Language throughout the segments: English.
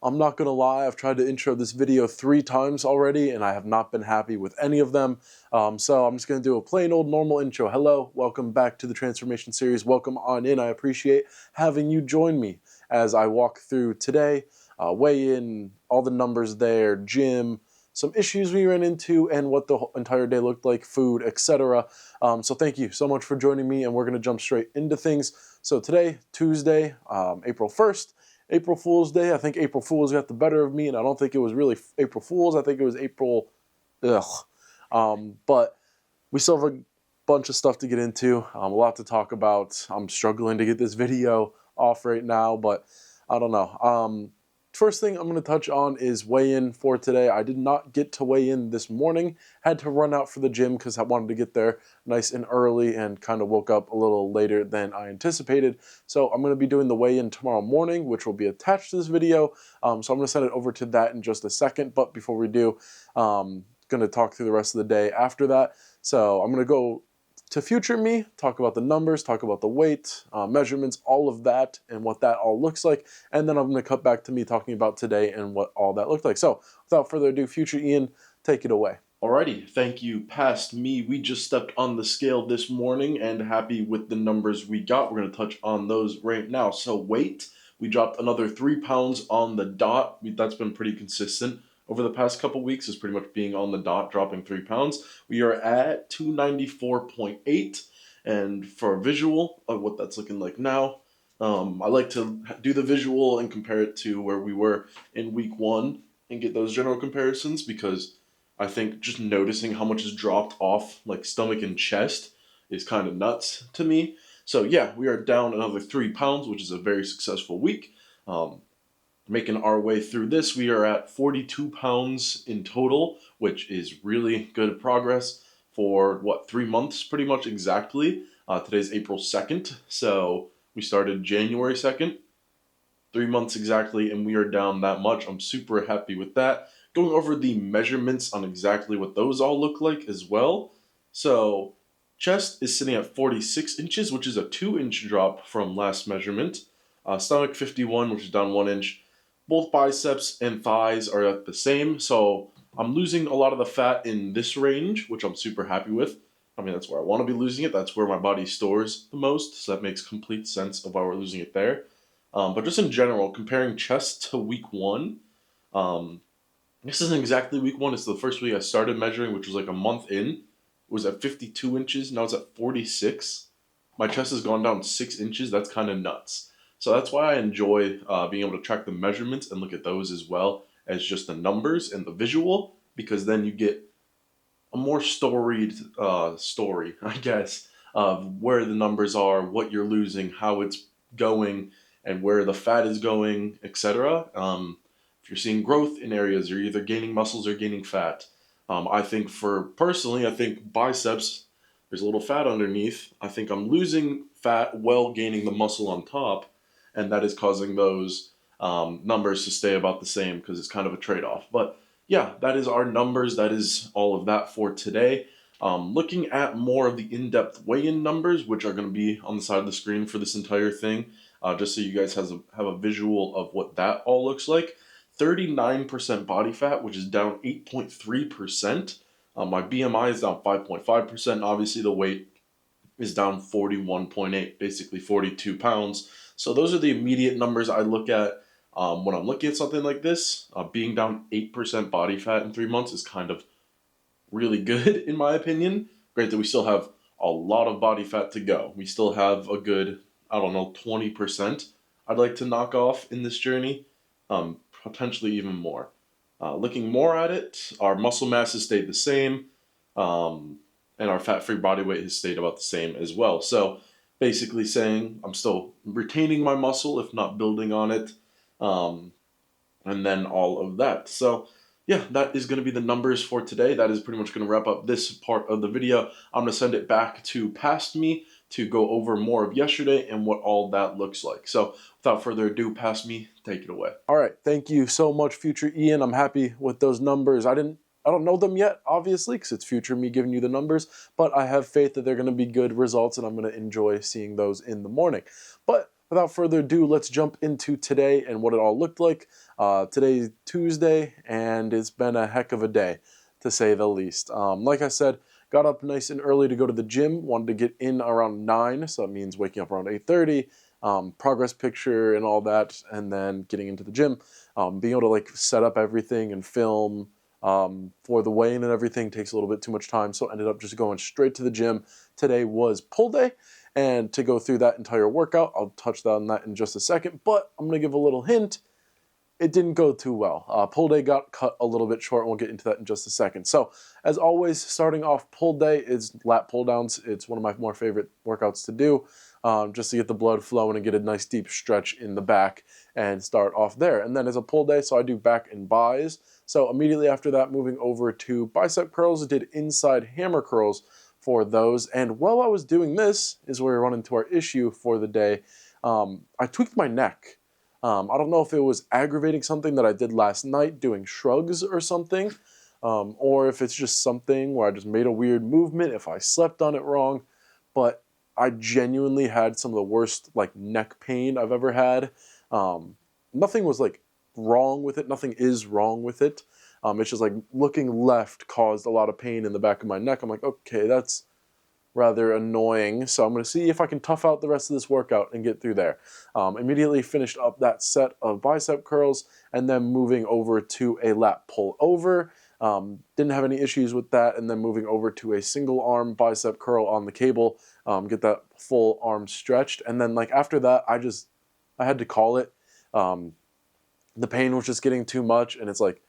I'm not gonna lie, I've tried to intro this video 3 times already and I have not been happy with any of them. So I'm just gonna do a plain old normal intro. Hello, welcome back to the Transformation Series. Welcome on in. I appreciate having you join me as I walk through today, weigh in, all the numbers there, gym, some issues we ran into, and what the entire day looked like, food, etc. So thank you so much for joining me, and we're gonna jump straight into things. So today, Tuesday, April 1st, April Fool's Day. I think April Fool's got the better of me, and I don't think it was really April Fool's. I think it was April, but we still have a bunch of stuff to get into, a lot to talk about. I'm struggling to get this video off right now, but I don't know. First thing I'm going to touch on is weigh-in for today. I did not get to weigh in this morning. Had to run out for the gym because I wanted to get there nice and early and kind of woke up a little later than I anticipated. So I'm going to be doing the weigh-in tomorrow morning, which will be attached to this video. So I'm going to send it over to that in just a second. But before we do, going to talk through the rest of the day after that. So I'm going to go to future me, talk about the numbers, talk about the weight, measurements, all of that, and what that all looks like. And then I'm going to cut back to me talking about today and what all that looked like. So without further ado, future Ian, take it away. Alrighty, thank you, past me. We just stepped on the scale this morning and happy with the numbers we got. We're going to touch on those right now. So weight, we dropped another 3 pounds on the dot. That's been pretty consistent over the past couple weeks, is pretty much being on the dot, dropping 3 pounds. We are at 294.8, and for a visual of what that's looking like now, I like to do the visual and compare it to where we were in week 1 and get those general comparisons, because I think just noticing how much is dropped off, like stomach and chest, is kind of nuts to me. So yeah, we are down another 3 pounds, which is a very successful week. Making our way through this, we are at 42 pounds in total, which is really good progress for, 3 months pretty much exactly. Today's April 2nd, so we started January 2nd, 3 months exactly, and we are down that much. I'm super happy with that. Going over the measurements on exactly what those all look like as well. So chest is sitting at 46 inches, which is a 2-inch drop from last measurement. Stomach 51, which is down 1 inch. Both biceps and thighs are at the same, so I'm losing a lot of the fat in this range, which I'm super happy with. I mean, that's where I want to be losing it. That's where my body stores the most, so that makes complete sense of why we're losing it there. But just in general, comparing chest to week 1, this isn't exactly week 1. It's the first week I started measuring, which was like a month in. It was at 52 inches. Now it's at 46. My chest has gone down 6 inches. That's kind of nuts. So that's why I enjoy being able to track the measurements and look at those as well as just the numbers and the visual, because then you get a more storied story, I guess, of where the numbers are, what you're losing, how it's going, and where the fat is going, etc. If you're seeing growth in areas, you're either gaining muscles or gaining fat. I think personally, I think biceps, there's a little fat underneath. I think I'm losing fat while gaining the muscle on top, and that is causing those numbers to stay about the same because it's kind of a trade-off. But yeah, that is our numbers. That is all of that for today. Looking at more of the in-depth weigh-in numbers, which are going to be on the side of the screen for this entire thing, just so you guys have a visual of what that all looks like. 39% body fat, which is down 8.3%. My BMI is down 5.5%. Obviously, the weight is down 41.8, basically 42 pounds. So those are the immediate numbers I look at when I'm looking at something like this. Being down 8% body fat in 3 months is kind of really good, in my opinion. Granted, we still have a lot of body fat to go. We still have a good, 20% I'd like to knock off in this journey. Potentially even more. Looking more at it, our muscle mass has stayed the same, and our fat-free body weight has stayed about the same as well. So basically saying I'm still retaining my muscle, if not building on it, and then all of that. So yeah, that is going to be the numbers for today. That is pretty much going to wrap up this part of the video. I'm going to send it back to past me to go over more of yesterday and what all that looks like. So without further ado, past me, take it away. All right, thank you so much, future Ian. I'm happy with those numbers. I don't know them yet, obviously, because it's future me giving you the numbers, but I have faith that they're going to be good results, and I'm going to enjoy seeing those in the morning. But without further ado, let's jump into today and what it all looked like. Today's Tuesday, and it's been a heck of a day, to say the least. Like I said, got up nice and early to go to the gym. Wanted to get in around 9, so that means waking up around 8:30. Progress picture and all that, and then getting into the gym. Being able to like set up everything and film for the weigh-in and everything takes a little bit too much time, so ended up just going straight to the gym. Today was pull day, and to go through that entire workout, I'll touch on that in just a second, but I'm going to give a little hint. It didn't go too well. Pull day got cut a little bit short, and we'll get into that in just a second. So, as always, starting off pull day is lat pull downs. It's one of my more favorite workouts to do, just to get the blood flowing and get a nice deep stretch in the back and start off there. And then as a pull day, so I do back and buys. So immediately after that, moving over to bicep curls, did inside hammer curls for those. And while I was doing this is where we run into our issue for the day. I tweaked my neck. I don't know if it was aggravating something that I did last night doing shrugs or something, or if it's just something where I just made a weird movement, if I slept on it wrong, but I genuinely had some of the worst like neck pain I've ever had. Nothing was like wrong with it. Nothing is wrong with it. It's just like looking left caused a lot of pain in the back of my neck. I'm like, okay, that's rather annoying. So I'm going to see if I can tough out the rest of this workout and get through there. Immediately finished up that set of bicep curls and then moving over to a lat pull over. Didn't have any issues with that. And then moving over to a single arm bicep curl on the cable, get that full arm stretched. And then like after that, I had to call it. The pain was just getting too much. And it's like,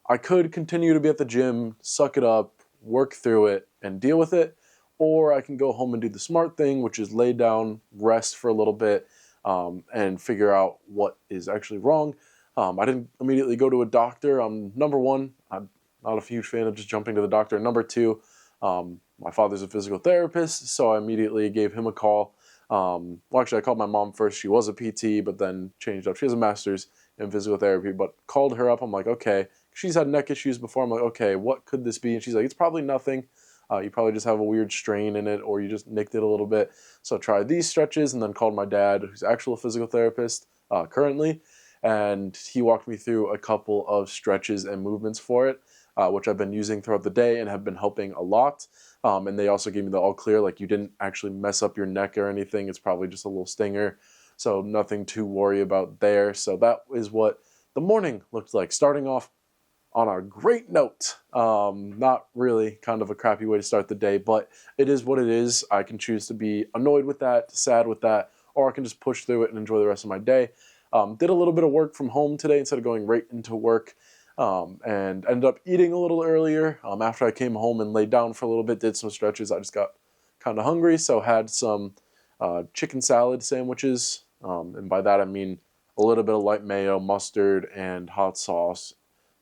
I could continue to be at the gym, suck it up, work through it and deal with it. Or I can go home and do the smart thing, which is lay down, rest for a little bit, and figure out what is actually wrong. I didn't immediately go to a doctor. Number one, I'm not a huge fan of just jumping to the doctor. Number two, my father's a physical therapist, so I immediately gave him a call. Well, actually, I called my mom first. She was a PT, but then changed up. She has a master's in physical therapy, but called her up. I'm like, okay. She's had neck issues before. I'm like, okay, what could this be? And she's like, it's probably nothing. You probably just have a weird strain in it, or you just nicked it a little bit. So tried these stretches, and then called my dad, who's actually a physical therapist currently, and he walked me through a couple of stretches and movements for it, which I've been using throughout the day and have been helping a lot. And they also gave me the all clear, like you didn't actually mess up your neck or anything. It's probably just a little stinger, so nothing to worry about there. So that is what the morning looked like, starting off on a great note. Not really, kind of a crappy way to start the day, but it is what it is. I can choose to be annoyed with that, sad with that, or I can just push through it and enjoy the rest of my day. Did a little bit of work from home today instead of going right into work, and ended up eating a little earlier. After I came home and laid down for a little bit, did some stretches, I just got kind of hungry, so had some chicken salad sandwiches, and by that I mean a little bit of light mayo, mustard, and hot sauce.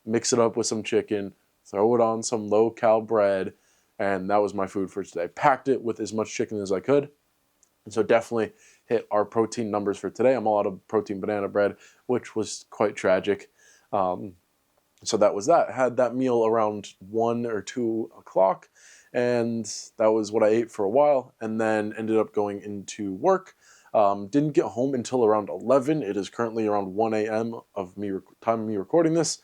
Mix it up with some chicken, throw it on some low-cal bread, and that was my food for today. Packed it with as much chicken as I could, and so definitely hit our protein numbers for today. I'm all out of protein banana bread, which was quite tragic. So that was that. Had that meal around 1 or 2 o'clock, and that was what I ate for a while, and then ended up going into work. Didn't get home until around 11. It is currently around 1 a.m. of time of me recording this.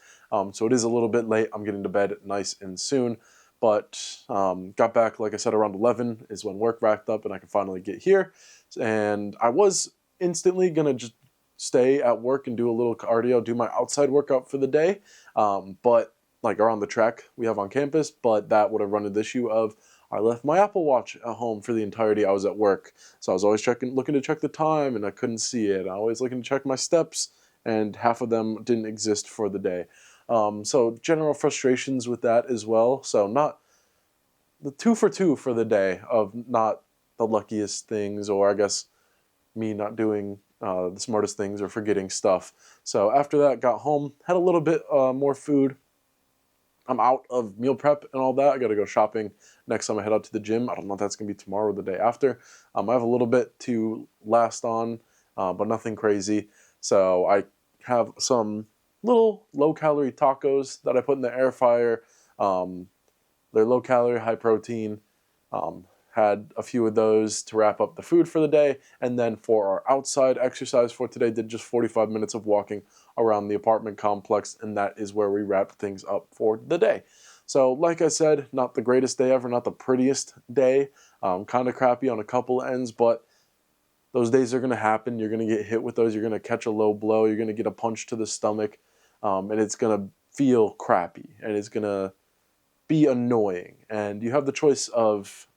So it is a little bit late. I'm getting to bed nice and soon, but got back, like I said, around 11 is when work wrapped up and I could finally get here. And I was instantly going to just stay at work and do a little cardio, do my outside workout for the day, but like around the track we have on campus, but that would have run into the issue of I left my Apple Watch at home for the entirety I was at work. So I was always looking to check the time, and I couldn't see it. I was always looking to check my steps, and half of them didn't exist for the day. So general frustrations with that as well. So not the 2 for 2 for the day of not the luckiest things, or I guess me not doing the smartest things or forgetting stuff. So after that, got home, had a little bit more food. I'm out of meal prep and all that. I got to go shopping next time I head out to the gym. I don't know if that's going to be tomorrow or the day after. I have a little bit to last on, but nothing crazy. So I have some little low-calorie tacos that I put in the air fryer. They're low-calorie, high-protein. had a few of those to wrap up the food for the day. And then for our outside exercise for today, did just 45 minutes of walking around the apartment complex, and that is where we wrapped things up for the day. So like I said, not the greatest day ever, not the prettiest day, kind of crappy on a couple ends, but those days are going to happen. You're going to get hit with those. You're going to catch a low blow. You're going to get a punch to the stomach, and it's going to feel crappy, and it's going to be annoying. And you have the choice of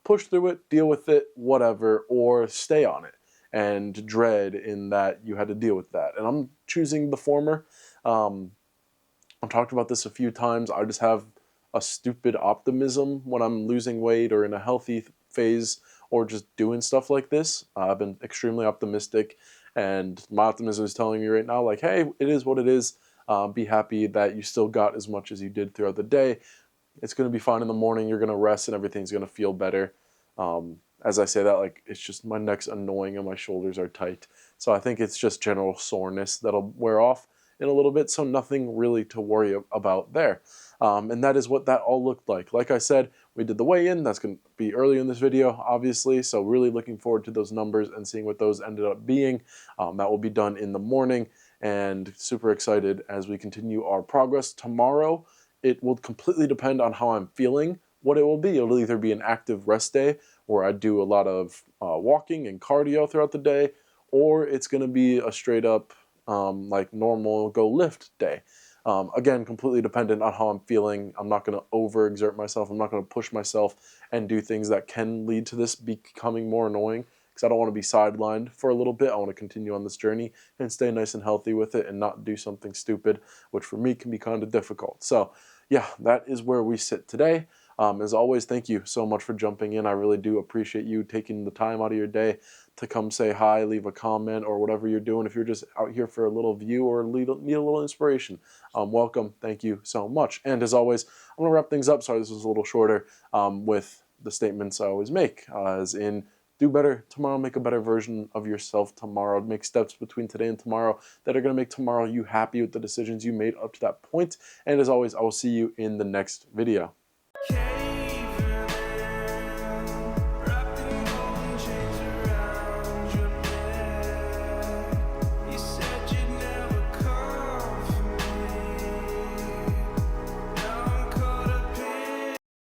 push through it, deal with it, whatever, or stay on it and dread in that you had to deal with that. And I'm choosing the former. I've talked about this a few times. I just have a stupid optimism when I'm losing weight or in a healthy phase or just doing stuff like this. I've been extremely optimistic, and my optimism is telling me right now, like, hey, it is what it is. Be happy that you still got as much as you did throughout the day. It's going to be fine in the morning. You're going to rest and everything's going to feel better. As I say that, like, it's just my neck's annoying and my shoulders are tight. So I think it's just general soreness that'll wear off in a little bit. So nothing really to worry about there. And that is what that all looked like. Like I said, we did the weigh-in. That's going to be earlier in this video, obviously. So really looking forward to those numbers and seeing what those ended up being. That will be done in the morning, and super excited as we continue our progress. Tomorrow, it will completely depend on how I'm feeling, what it will be. It'll either be an active rest day where I do a lot of walking and cardio throughout the day, or it's going to be a straight up like normal go lift day. Again, completely dependent on how I'm feeling. I'm not going to overexert myself. I'm not going to push myself and do things that can lead to this becoming more annoying, because I don't want to be sidelined for a little bit. I want to continue on this journey and stay nice and healthy with it and not do something stupid, which for me can be kind of difficult. So yeah, that is where we sit today. As always, thank you so much for jumping in. I really do appreciate you taking the time out of your day to come say hi, leave a comment, or whatever you're doing. If you're just out here for a little view or need a little inspiration, welcome. Thank you so much. And as always, I'm going to wrap things up. Sorry, this was a little shorter with the statements I always make, as in, do better tomorrow, make a better version of yourself tomorrow, make steps between today and tomorrow that are going to make tomorrow you happy with the decisions you made up to that point. And as always, I will see you in the next video.